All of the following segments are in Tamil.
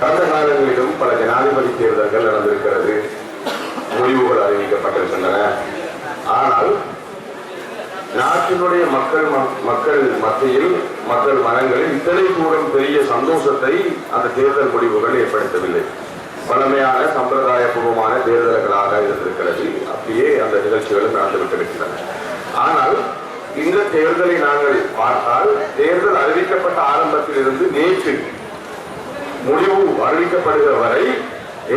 கடந்த காலங்களிலும் பல ஜனாதிபதி தேர்தல்கள் நடந்திருக்கிறது, முடிவுகள் அறிவிக்கப்பட்டிருக்கின்றன. ஆனால் நாட்டினுடைய மக்கள் மத்தியில், மக்கள் மனங்களில் இத்தனை தூரம் பெரிய சந்தோஷத்தை அந்த தேர்தல் முடிவுகள் ஏற்படுத்தவில்லை. பழமையான சம்பிரதாயபூர்வமான தேர்தல்களாக இருந்திருக்கிறது. அப்படியே அந்த நிகழ்ச்சிகளும் நடந்துவிட்டிருக்கின்றன. ஆனால் இந்த தேர்தலை நாங்கள் பார்த்தால், தேர்தல் அறிவிக்கப்பட்ட ஆரம்பத்தில் இருந்து நேற்று முடிவு அறிவிக்கப்படுகிற வரை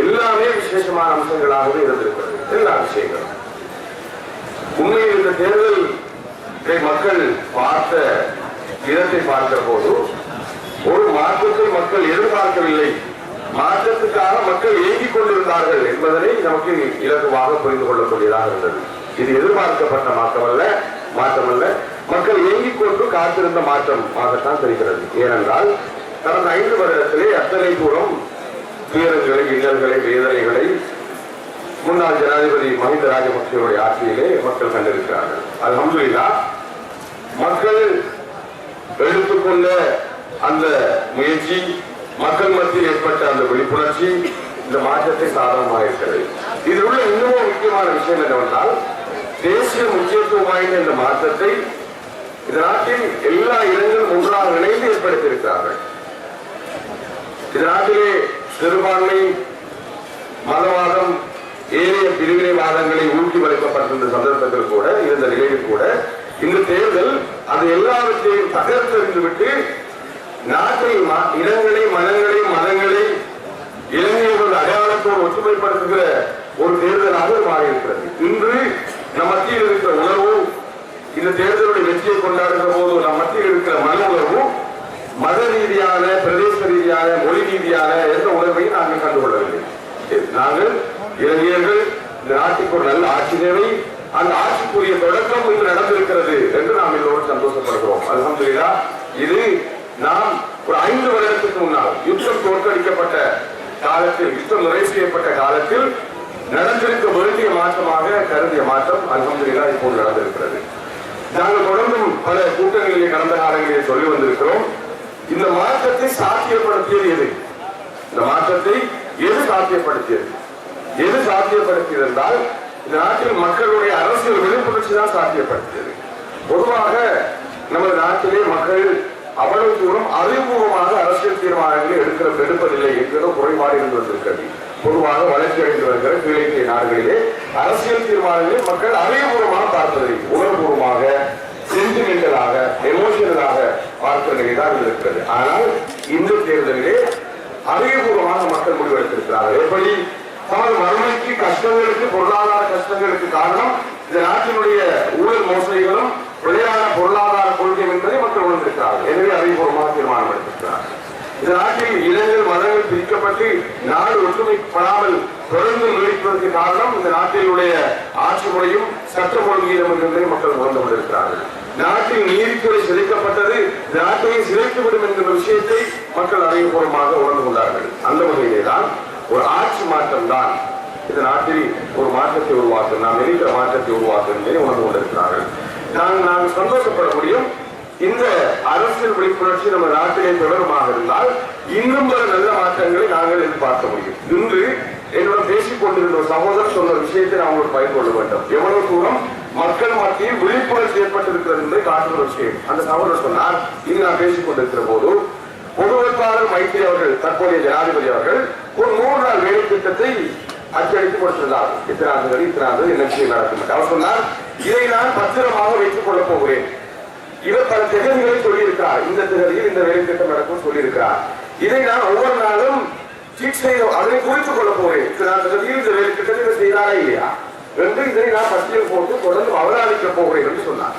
எல்லாமே விசேஷமான அம்சங்களாகவே இருந்திருக்கிறது. எல்லா விஷயங்களும் உண்மையில் இந்த தேர்தல் மக்கள் பார்த்த விதத்தை பார்க்கிற போது ஒரு மாற்றத்தை மக்கள் எதிர்பார்க்கவில்லை, மாற்றத்துக்காக மக்கள் ஏங்கிக் கொண்டிருந்தார்கள் என்பதனை நமக்கு இலகுவாக புரிந்து கொள்ளக்கூடியதாக இருந்தது. இது எதிர்பார்க்கப்பட்ட மாற்றமல்ல, மக்கள் ஏங்கிக் கொண்டு காத்திருந்த மாற்றமாகத்தான் தெரிகிறது. ஏனென்றால் கடந்த 5 வருடத்திலே அத்தனை தூரம் துயரங்களை, இன்னல்களை, வேதனைகளை முன்னாள் ஜனாதிபதி மஹிந்த ராஜபக்சேவுடைய ஆட்சியிலே மக்கள் கண்டிருக்கிறார்கள். அல்ஹம்துலில்லாஹ், மக்கள் எடுத்துக்கொண்ட அந்த முயற்சி, மக்கள் மத்தியில் ஏற்பட்ட அந்த விழிப்புணர்ச்சி இந்த மாற்றத்தை சாதகமாக இருக்கிறது. இதில் உள்ள இன்னமும் முக்கியமான விஷயம் என்னவென்றால், தேசிய முக்கியத்துவம் வாய்ந்த இந்த மாற்றத்தை இந்த நாட்டில் எல்லா இடங்களும் ஒன்றாக இணைந்து ஏற்படுத்தியிருக்கிறார்கள். இந்த நாட்டிலே சிறுபான்மை, மதவாதம், ஏனைய பிரிவினைவாதங்களை ஊக்கி வளைக்கப்பட்டிருந்த சந்தர்ப்பத்தில் கூட, இருந்த நிலையில் கூட, இந்த தேர்தல் அது எல்லாவற்றையும் தகர்த்தெறிந்துவிட்டு நாட்டில் இடங்களை, மதங்களை இளைஞர்கள் அடையாளத்தோடு ஒற்றுமைப்படுத்துகிற ஒரு தேர்தலாக மாறியிருக்கிறது. இன்று நம் மத்தியில் இருக்கிற உணர்வு, இந்த தேர்தலுடைய வெற்றியை கொண்டாடுகிற போது நம் மத்தியில் இருக்கிற மன உணர்வு மத ரீதியான, பிரதேச ரீதியான, மொழி ரீதியான எந்த உணர்வையும் நாங்கள் கண்டுகொள்ளவில்லை. நாங்கள் இளைஞர்கள் இந்த நாட்டுக்கு ஒரு நல்ல ஆட்சி தேவை, அந்த ஆட்சிக்குரிய தொடக்கம் இன்று நடந்திருக்கிறது என்று நாம் எல்லோரும் சந்தோஷப்படுகிறோம். அல்ஹம்துலில்லாஹ், இது நாம் ஒரு 5 வருடத்துக்கு முன்னால் யுத்தம் தோற்கடிக்கப்பட்ட காலத்தில், யுத்தம் நிறைவு செய்யப்பட்ட காலத்தில் நடந்திருக்க வேண்டிய மாற்றமாக கருதிய மாற்றம் அல்ஹம்துலில்லாஹ் இப்போது நடந்திருக்கிறது. நாங்கள் தொடர்ந்தும் பல கூட்டங்களிலே கடந்த காலங்களிலே சொல்லி வந்திருக்கிறோம். இந்த மாற்றத்தை சாத்தியப்படுத்தியது எது? இந்த மாற்றத்தை எது சாத்தியப்படுத்தியது? எது சாத்தியப்படுத்தியது என்றால், இந்த நாட்டில் மக்களுடைய அரசியல் விழிப்புணர்ச்சி தான் சாத்தியப்படுத்தியது. பொதுவாக நமது நாட்டிலே மக்கள் அவ்வளவு தூரம் அறிவுபூர்வமாக அரசியல் தீர்மானங்களை எடுப்பதில்லை என்கிற குறைபாடு இருந்து வந்திருக்கிறது. பொதுவாக வளர்ச்சி அடைந்து வருகிற கீழே நாடுகளிலே அரசியல் தீர்மானங்களை மக்கள் அறிவுபூர்வமாக பார்ப்பதில்லை, உணர்வுபூர்வமாக, சென்டிமெண்டலாக, எமோஷனலாக பார்க்கிற நிலைதான் இருக்கிறது. ஆனால் இந்த தேர்தலிலே அறிவுபூர்வமாக மக்கள் முடிவெடுத்திருக்கிறார்கள். எப்படி தமது வறுமைக்கு, கஷ்டங்களுக்கு, பொருளாதார கஷ்டங்களுக்கு காரணம் இந்த நாட்டினுடைய ஊழல் மோசடிகளும் பிழையான பொருளாதார கொள்கை என்பதை மக்கள் உணர்ந்திருக்கிறார்கள். எனவே அறிவுபூர்வமாக தீர்மானம் எடுத்திருக்கிறார்கள். இந்த நாட்டில் இனங்கள், மதங்கள் பிரிக்கப்பட்டு நாடு ஒற்றுமைப்படாமல் தொடர்ந்து நீடிப்பதற்கு காரணம் இந்த நாட்டினுடைய ஆட்சி முறையும் சட்ட ஒழுங்கீனம் என்பதை மக்கள் உணர்ந்து கொண்டிருக்கிறார்கள். நாட்டில் நீதித்துறை சிதைக்கப்பட்டது நாட்டையை சிதைத்துவிடும் என்கிற விஷயத்தை மக்கள் அறிவுபூர்வமாக உணர்ந்து கொண்டார்கள். அந்த வகையிலே தான் ஒரு ஆட்சி மாற்றம் தான் இந்த நாட்டில் ஒரு மாற்றத்தை உருவாக்கும், நாம் நினைக்கிற மாற்றத்தை உருவாக்கும் என்பதை உணர்ந்து கொண்டிருக்கிறார்கள். நாங்கள் சந்தோஷப்பட முடியும். இந்த அரசியல் விழிப்புணர்ச்சி நம்ம நாட்டிலே தொடருமாக இருந்தால் இன்னும் பல நல்ல மாற்றங்களை நாங்கள் எதிர்பார்க்க முடியும். இன்று என்னுடன் பேசிக் கொண்டிருந்த ஒரு சகோதரர் சொன்ன விஷயத்தை நாம் உங்களுக்கு பகிர்ந்து கொள்ள வேண்டும். எவ்வளவு தூரம் மக்கள் மத்தியில் விழிப்புணர்ச்சி ஏற்பட்டிருக்கிறது என்பதை காட்டுகிற விஷயம். அந்த சகோதரர் சொன்னார், இங்கு நான் பேசிக் கொண்டிருக்கிற போது பொது வேட்பாளர் மைத்ரி அவர்கள், தற்போதைய ஜனாதிபதி அவர்கள், ஒரு 3 நாள் வேலை திட்டத்தை அச்சடித்து கொடுத்திருந்தார். இத்தனாவது நிகழ்ச்சியை நடக்கும். அவர் சொன்னார், இதை நான் பத்திரமாக வைத்துக் கொள்ளப் போகிறேன். இவர் பல திகதிகளை சொல்லியிருக்கிறார். இந்த திகதியில் இந்த வேலை திட்டம் நடக்கும் சொல்லியிருக்கிறார். இதை நான் ஒவ்வொரு நாளும் அதனை குறித்துக் கொள்ள போகிறேன். இத்தனை திகதியில் இந்த வேலை திட்டத்தை செய்தாரா இல்லையா என்று இதை நான் பட்டியல் போட்டு தொடர்ந்து அவதானிக்க போகிறேன் என்று சொன்னார்.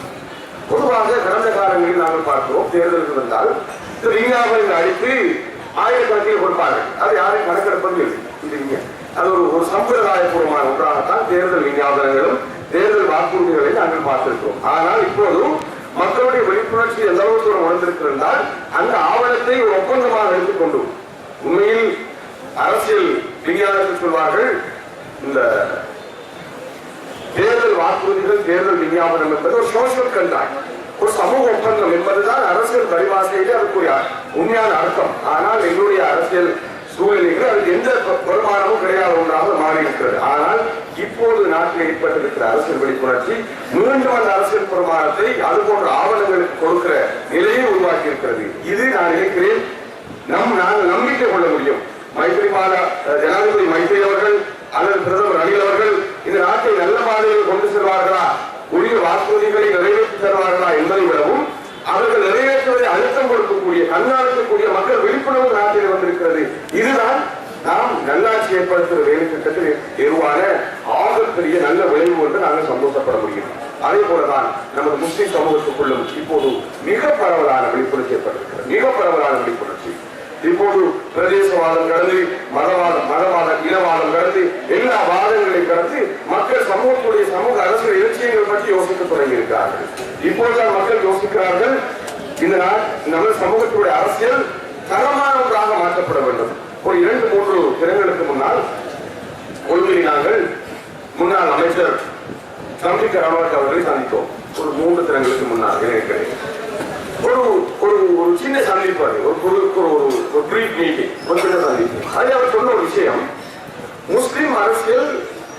பொதுவாக கடந்த காலங்களில் நாங்கள் பார்க்கிறோம், தேர்தலுக்கு வந்தால் இந்த விஞ்ஞாபனங்களை அடித்து ஆயிரக்கணக்கில் கொடுப்பார்கள். அது யாரையும் கணக்கெடுப்பது இல்லை. அது ஒரு சம்பிரதாயபூர்வமான ஒன்றாகத்தான் தேர்தல் விஞ்ஞாபனங்களும் தேர்தல் வாக்குறுதிகளை நாங்கள் பார்த்திருக்கிறோம். ஆனால் இப்போதும் மக்களுடைய விழிப்புணர்ச்சி எந்த அளவு தூரம் உணர்ந்திருக்கிறால் அந்த ஆவணத்தை ஒரு ஒப்பந்தமாக எடுத்துக்கொண்டு, உண்மையில் அரசியல் விஞ்ஞானத்தில் சொல்வார்கள், இந்த தேர்தல் வாக்குறுதிகள், தேர்தல் விஞ்ஞாபனம் என்பது ஒரு சோசியல் கண்ட்ராக்ட், ஒரு சமூக ஒப்பந்தம் என்பதுதான் அரசியல் பரிபாஷையிலே அதுக்குரிய உண்மையான அர்த்தம். ஆனால் எங்களுடைய அரசியல் சூழ்நிலைகள் அதுக்கு எந்த வருமானமும் கிடையாத ஒன்றாக மாறி இருக்கிறது. ஆனால் இப்போது நாட்டில் ஏற்பட்டிருக்கிற அரசியல் விழிப்புணர்ச்சி மீண்டும் அந்த அரசியல் பெருமானத்தை அது போன்ற ஆவணங்களுக்கு கொடுக்கிற நிலையை உருவாக்கி இருக்கிறது. இது நான் நினைக்கிறேன் நாங்கள் நம்பிக்கை கொள்ள முடியும். மைத்ரிபால ஜனாதிபதி மைத்ரி அவர்கள் அல்லது பிரதமர் ரணில் அவர்கள் இந்த நாட்டை நல்ல பாதையில் கொண்டு செல்வார்களா, உரிய வாக்குறுதிகளை நிறைவேற்றி தருவார்களா என்பதை விடவும் அவர்கள் நிறைவேற்றுவதை அழுத்தம் கொடுக்கக்கூடிய கண்காணிக்கக்கூடிய மக்கள் விழிப்புணர்வு நாட்டில் வந்திருக்கிறது. இதுதான் நாம் நல்லாட்சி ஏற்படுத்துகிற வேலை திட்டத்தில் எருவான ஆகப்பெரிய நல்ல விளைவு என்று நாங்கள் சந்தோஷப்பட முடியும். அதே போலதான் நமது முஸ்லிம் சமூகத்துக்குள்ளும் இப்போது மிக பரவலான விழிப்புணர்ச்சி ஏற்பட்டிருக்கிறது. மிக பரவலான விழிப்புணர்ச்சி இப்போது பிரதேசவாதம் கடந்து மதவாதம் இனவாதம் கடந்து எல்லா வாதங்களையும் கடந்து மக்கள் சமூகத்துடைய சமூக அரசியல் இலட்சியங்கள் பற்றி யோசிக்க தொடங்கி இருக்கிறார்கள். இப்போதுதான் மக்கள் யோசிக்கிறார்கள், இந்த நமது சமூகத்துடைய அரசியல் தரமான ஒன்றாக மாற்றப்பட வேண்டும். ஒரு 2-3 தினங்களுக்கு முன்னால் கொள்கையில் நாங்கள் முன்னாள் அமைச்சர் சம்பிக்க ராமராஜ் அவர்களை சந்தித்தோம். ஒரு 3 தினங்களுக்கு முன்னால் நினைக்கிறேன். ஒரு சின்ன சந்திப்பு, ஒரு பிரீஃப் மீட்டிங், ஒரு சின்ன சந்திப்பு. அதில் அவர் சொன்ன ஒரு விஷயம், முஸ்லிம் அரசியல்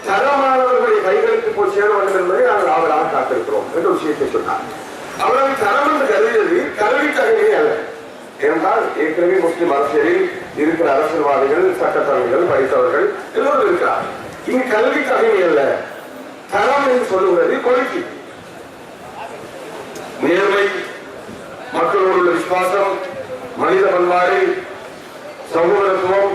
தரமானவர்களுடைய கைகளுக்கு போய் சேர வேண்டும் என்பதை நாங்கள் ஆவலாக காத்திருக்கிறோம் என்ற விஷயத்தை சொன்னார். அவர்கள் தரம் என்று கருதியது கல்வி தகுதியே அல்ல. ஏனென்றால் ஏற்கனவே முஸ்லிம் அரசியலில் இருக்கிற அரசியல்வாதிகள், சட்டத்தரணிகள், படித்தவர்கள் எல்லோரும் இருக்கிறார். இங்கு கல்வி தகுதி அல்ல, தரம் என்று சொல்லுகிறது கொள்கை, நேர்மை, மக்களோடு உள்ள விசுவாசம், மனித பண்பாடு, சமூகத்துவம்,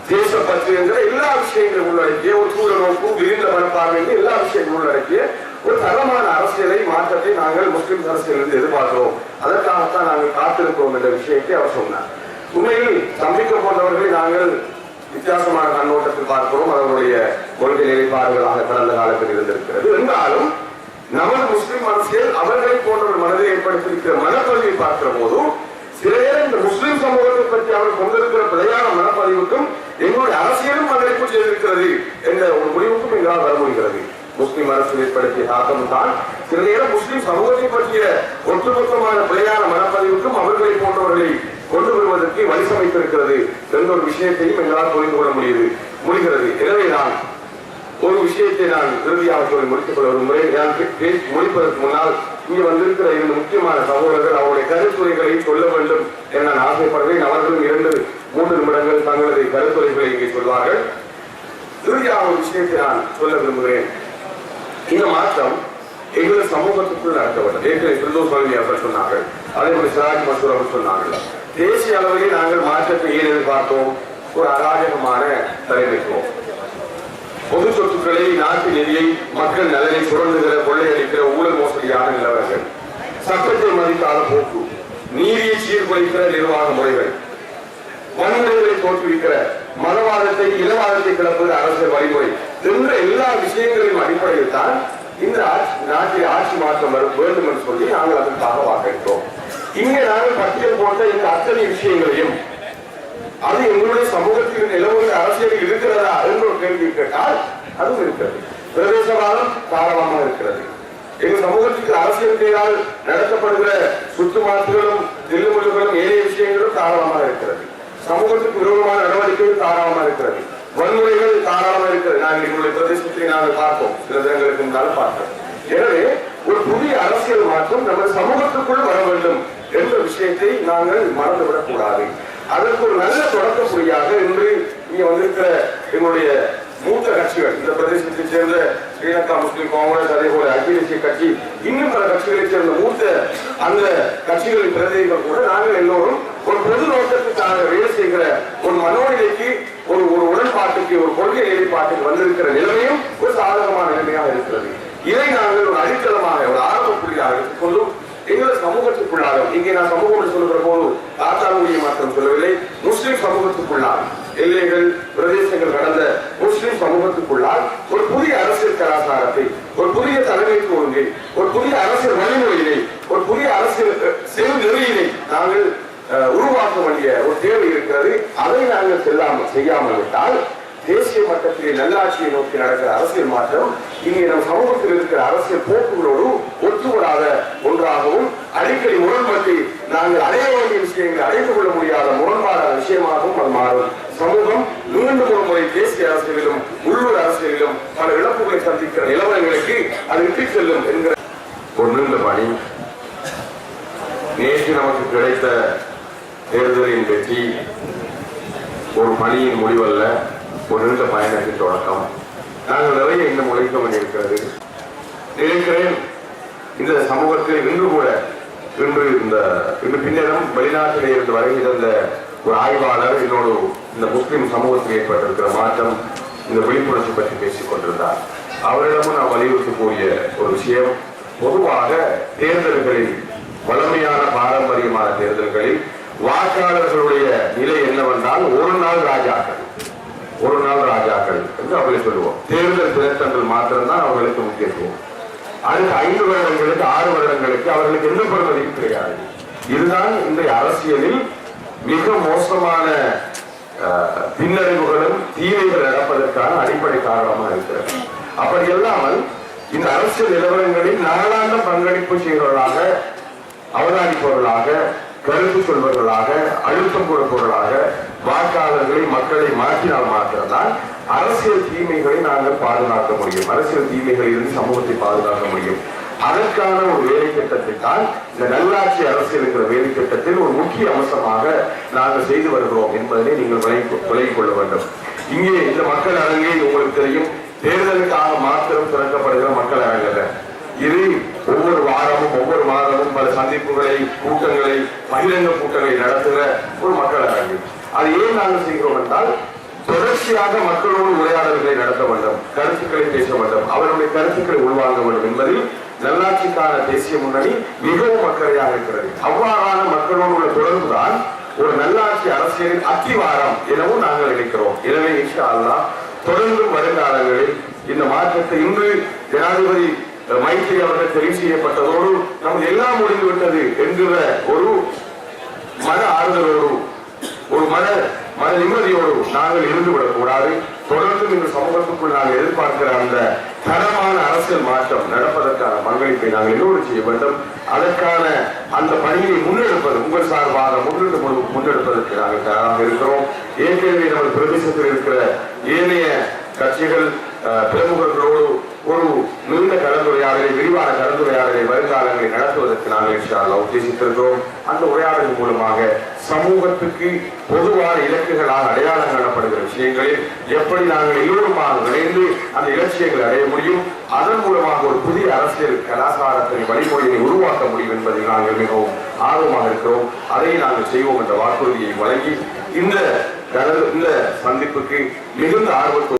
தேசப்பற்று என்ற எல்லா விஷயங்களும் உள்ளடக்கிய ஒரு சூழ நோக்கு, விரிந்த மனப்பார்வை எல்லா விஷயங்களும் உள்ளடக்கிய ஒரு தரமான அரசியலை மாற்றத்தை நாங்கள் முஸ்லிம் அரசியலிருந்து எதிர்பார்க்கிறோம். அதற்காகத்தான் நாங்கள் காத்திருக்கிறோம் என்ற விஷயத்தை அவர் சொன்னார். உண்மையில் சம்பிக்க போன்றவர்களை நாங்கள் வித்தியாசமான கண்ணோட்டத்தில் பார்க்கிறோம். அவர்களுடைய கொள்கை நிலைப்பாடுகளாக கடந்த காலத்தில் இருந்திருக்கிறது. என்றாலும் நமது முஸ்லிம் அரசியல் அவர்களை போன்ற மனதை ஏற்படுத்தியிருக்கிற மனப்பதிவை பார்க்கிற போதும் சில நேரம் இந்த முஸ்லிம் சமூகத்தை பற்றி அவர் கொண்டிருக்கிற பிழையான மனப்பதிவுக்கும் எங்களுடைய அரசியலும் அதற்கு செய்திருக்கிறது என்ற ஒரு முடிவுக்கும் எங்களால் வர முடிகிறது. முஸ்லிம் அரசு ஏற்படுத்திய தாக்கம் தான் சில நேரம் முஸ்லிம் சமூகத்தை பற்றிய ஒட்டுமொத்தமான பிழையான மனப்பதிவுக்கும் அவர்களை போன்றவர்களை கொண்டு வருவதற்கு வழி சமைத்திருக்கிறது என்ற ஒரு விஷயத்தையும் எங்களால் புரிந்து கொள்ள முடிகிறது. எனவே நான் ஒரு விஷயத்தை நான் இறுதியாக சொல்லி முடித்துக் கொள்ள ஒரு முறை முடிப்பதற்கு முன்னால் இங்கே வந்திருக்கிற 2 முக்கியமான சகோதரர்கள் அவருடைய கருத்துரைகளை சொல்ல வேண்டும் என நான் ஆசைப்படுவேன். அவர்களும் 2-3 நிமிடங்கள் தங்களது கருத்துரைகளை இங்கே சொல்வார்கள். இறுதியாக ஒரு விஷயத்தை நான் சொல்ல விரும்புகிறேன். இந்த மாற்றம் எங்களது சமூகத்துக்குள் நடத்தப்பட்டது. ஏற்கனவே பிரதோஷ் அவர்கள் சொன்னார்கள், அதே போல சிராஜ் மசூர் அவர் சொன்னார்கள். தேசிய அளவிலே நாங்கள் மாற்றத்தை ஏன் எதிர்பார்த்தோம்? ஒரு அராஜகமான தலைமைத்துவம், பொது சொத்துக்களை, நாட்டு நிதியை, மக்கள் நலனை சுரண்டுகிற, கொள்ளையடிக்கிற ஊழல் மோசடியான நிலவரங்கள், சட்டத்தை மதிக்காத போக்கு, நீதியை சீர்குலைக்கிற நிர்வாக முறைகள், வன்முறைகளை தோற்றுவிக்கிற, மதவாதத்தை இனவாதத்தை கிளப்புகிற அரசியல் வழிமுறை என்ற எல்லா விஷயங்களின் அடிப்படையில் தான் இந்த நாட்டில் ஆட்சி மாற்றம் வேண்டும் என்று சொல்லி நாங்கள் அதற்காக வாக்களித்தோம். இங்கே நாங்கள் பட்டியல் போட்ட இந்த அத்தனை விஷயங்களையும் அது எங்களுடைய சமூகத்தில் நிலவுகிற அரசியலில் இருக்கிறதா என்று ஒரு கேள்வி கேட்டால் அதுவும் இருக்கிறது. பிரதேசவாதம் தாராளமாக இருக்கிறது. எங்கள் சமூகத்துக்கு அரசியல் நடத்தப்படுகிற சுற்றுமாற்றுகளும் தில்லுமுள்ளுகளும் ஏனைய விஷயங்களும் தாராளமாக இருக்கிறது. சமூகத்துக்கு விரோதமான நடவடிக்கைகள் தாராளமாக இருக்கிறது. வன்முறைகள் தாராளமாக இருக்கிறது. நாங்கள் எங்களுடைய பிரதேசத்தை நாங்கள் பார்த்தோம், சில தினங்களுக்கு முன்னால் பார்த்தோம். எனவே ஒரு புதிய அரசியல் மாற்றம் நம்ம சமூகத்துக்குள் வர வேண்டும் என்ற விஷயத்தை நாங்கள் மறந்துவிடக் கூடாது. அதற்கு ஒரு நல்ல தொடக்க புள்ளியாக இன்று இங்கே வந்திருக்கிற எங்களுடைய மூத்த கட்சிகள், இந்த பிரதேசத்தை சேர்ந்த ஸ்ரீலங்கா முஸ்லிம் காங்கிரஸ், அதே போல அகில தேசிய கட்சி, இன்னும் பல கட்சிகளை சேர்ந்த மூத்த அந்த கட்சிகளின் பிரதிநிதிகள் கூட நாங்கள் எல்லோரும் ஒரு பொது நோக்கத்துக்காக வேலை செய்கிற ஒரு மனோநிலைக்கு, ஒரு உடன்பாட்டுக்கு, ஒரு கொள்கை நிலைப்பாட்டுக்கு வந்திருக்கிற நிலைமையும் ஒரு சாதகமான நிலைமையாக இருக்கிறது. இதை நாங்கள் ஒரு அடித்தளமாக, ஒரு ஆரம்ப புள்ளியாக எடுத்துக்கொள்ளும் எங்களது சமூகத்துக்குள்ளாக, இங்கே நான் சமூகம் சொல்லுகிற போது தாத்தாவுடைய மாற்றம் சொல்லவில்லை, முஸ்லிம் சமூகத்துக்குள்ளால் எல்லைகள் பிரதேசங்கள் கடந்த முஸ்லிம் சமூகத்துக்குள்ளால் ஒரு புதிய அரசியல் கலாச்சாரத்தை, ஒரு புதிய தலைமைத்துவ ஒன்றை, ஒரு புதிய அரசியல் வழிமுறையினை, ஒரு புதிய அரசியல் செல் நெறியினை நாங்கள் உருவாக்க வேண்டிய ஒரு தேவை இருக்கிறது. அதை நாங்கள் செய்யாமல் விட்டால் தேசிய மட்டத்தில் நல்லாட்சியை நோக்கி நடக்கிற அரசியல் மாற்றம் இங்கே நம் சமூகத்தில் இருக்கிற அரசியல் போக்குகளோடு ஒத்துவராத ஒன்றாகவும், அடிக்கடி முரண்பட்டு நாங்கள் அடைய வேண்டிய விஷயங்களை அடைந்து கொள்ள முடியாத முரண்பாடான விஷயமாகவும் அது மாறும். சமூகம் மீண்டும் ஒரு முறை தேசிய அரசியலிலும் உள்ளூர் அரசியலிலும் பல இழப்புகளை சந்திக்கிற நிலவரங்களுக்கு அது இட்டு செல்லும் என்கிற ஒரு நீண்ட பணி. நேற்று நமக்கு கிடைத்த தேர்தலின் வெற்றி ஒரு பணியின் முடிவல்ல, ஒரு நீண்ட பயணத்தின் தொடக்கம். நாங்கள் நிறைய இன்னும் உழைக்க வேண்டியிருக்கிறது. நினைக்கிறேன் இந்த சமூகத்தில் இன்று கூட இன்று பின்னரும் வெளிநாட்டிலே இருந்து வருகிற ஒரு ஆய்வாளர் என்னோடு இந்த முஸ்லிம் சமூகத்தில் ஏற்பட்டிருக்கிற மாற்றம், இந்த விழிப்புணர்ச்சி பற்றி பேசிக் கொண்டிருந்தார். அவரிடமும் நான் வலியுறுத்தக்கூடிய ஒரு விஷயம், பொதுவாக தேர்தல்களில் வலிமையான பாரம்பரியமான தேர்தல்களில் வாக்காளர்களுடைய நிலை என்னவென்றால் ஒரு நாள் ராஜாக்கள் என்று அவர்களை சொல்லுவோம். தேர்தல் தினத்தங்கள் மாத்திரம்தான் அவர்களுக்கு முக்கியத்துவம். அடுத்த 5 வருடங்களுக்கு 6 வருடங்களுக்கு அவர்களுக்கு எந்த பெறுமதியும் கிடையாது. இதுதான் இன்றைய அரசியலில் மிக மோசமான பின்னடைவுகளும் தீமைகள் நடப்பதற்கான அடிப்படை காரணமாக இருக்கிறது. அப்படி இல்லாமல் இந்த அரசியல் நிலவரங்களில் நாளாந்த பங்களிப்பு செய்வர்களாக, அவதானிப்பவர்களாக, கருத்து சொல்பவர்களாக, அழுத்தம் கொடுப்பவர்களாக வாக்காளர்களை மக்களை மாற்றினால் மாத்திரம்தான் அரசியல் தீமைகளை நாங்கள் பாதுகாக்க முடியும். அரசியல் தீமைகளில் இருந்து சமூகத்தை பாதுகாக்க முடியும். அதற்கான ஒரு வேலை திட்டத்தை தான் இந்த நல்லாட்சி அரசியல் என்கிற வேலை திட்டத்தில் ஒரு முக்கிய அம்சமாக நாங்கள் செய்து வருகிறோம் என்பதனை நீங்கள் விலகிக் கொள்ள வேண்டும். இங்கே இந்த மக்கள் அரங்கை உங்களுக்கு தெரியும், தேர்தலுக்காக மாத்திரம் திறக்கப்படுகிற மக்கள் அரங்கல்ல. இது ஒவ்வொரு வாரமும் ஒவ்வொரு மாதமும் பல சந்திப்புகளை, கூட்டங்களை, பகிரங்க கூட்டங்களை நடத்துகிற ஒரு மக்கள் அரங்கு. அது ஏன் நாங்கள் செய்கிறோம் என்றால், தொடர்ச்சியாக மக்களோடு உரையாடல்களை நடத்த வேண்டும், கருத்துக்களை பேச வேண்டும், அவருடைய கருத்துக்களை உள்வாங்க வேண்டும் என்பதில் நல்லாட்சிக்கான தேசிய முன்னணி மிகவும் அக்கறையாக இருக்கிறது. அவ்வாறான மக்களோடு உள்ள தொடர்புதான் ஒரு நல்லாட்சி அரசியலின் அத்திவாரம் எனவும் நாங்கள் நினைக்கிறோம். எனவே இன்ஷா அல்லாஹ் தொடர்ந்து வருங்காலங்களில் இந்த மாற்றத்தை இன்று ஜனாதிபதி மைத்திரி அவர்கள் தெரிவு செய்யப்பட்டதோடு நமக்கு எல்லாம் முடிந்துவிட்டது என்கிற ஒரு மன ஆறுதலோடு, ஒரு மன நிம்மதியோடு நாங்கள் இருந்துவிடக் கூடாது. தொடர்ந்து இந்த சமூகத்துக்குள் நாங்கள் எதிர்பார்க்கிற அந்த தரமான அரசியல் மாற்றம் நடப்பதற்கான பங்களிப்பை நாங்கள் எல்லோரும் செய்ய வேண்டும். அதற்கான அந்த பணியை முன்னெடுப்பது, உங்கள் சார்பாக முன்னெடுப்பதற்கு நாங்கள் தயாராக இருக்கிறோம். ஏற்கனவே நமது பிரதேசத்தில் இருக்கிற ஏனைய கட்சிகள், பிரமுகர்களோடு ஒரு நீண்ட கலந்துரையாடலை, விரிவான கலந்துரையாடலை வருங்காலங்களில் நடத்துவதற்கு நாங்கள் இன்ஷா அல்லாஹ் உத்தேசித்திருக்கிறோம். அந்த உரையாடலின் மூலமாக சமூகத்துக்கு பொதுவான இலக்குகளாக அடையாளம் காணப்படுகிற விஷயங்களில் எப்படி நாங்கள் எல்லோருமாக இணைந்து அந்த இலட்சியங்களை அடைய முடியும், அதன் மூலமாக ஒரு புதிய அரசியல் கலாச்சாரத்தின் வழிமுறையை உருவாக்க முடியும் என்பதில் நாங்கள் மிகவும் ஆர்வமாக இருக்கிறோம். அதை நாங்கள் செய்வோம் என்ற வாக்குறுதியை வழங்கி இந்த சந்திப்புக்கு மிகுந்த ஆர்வத்தோடு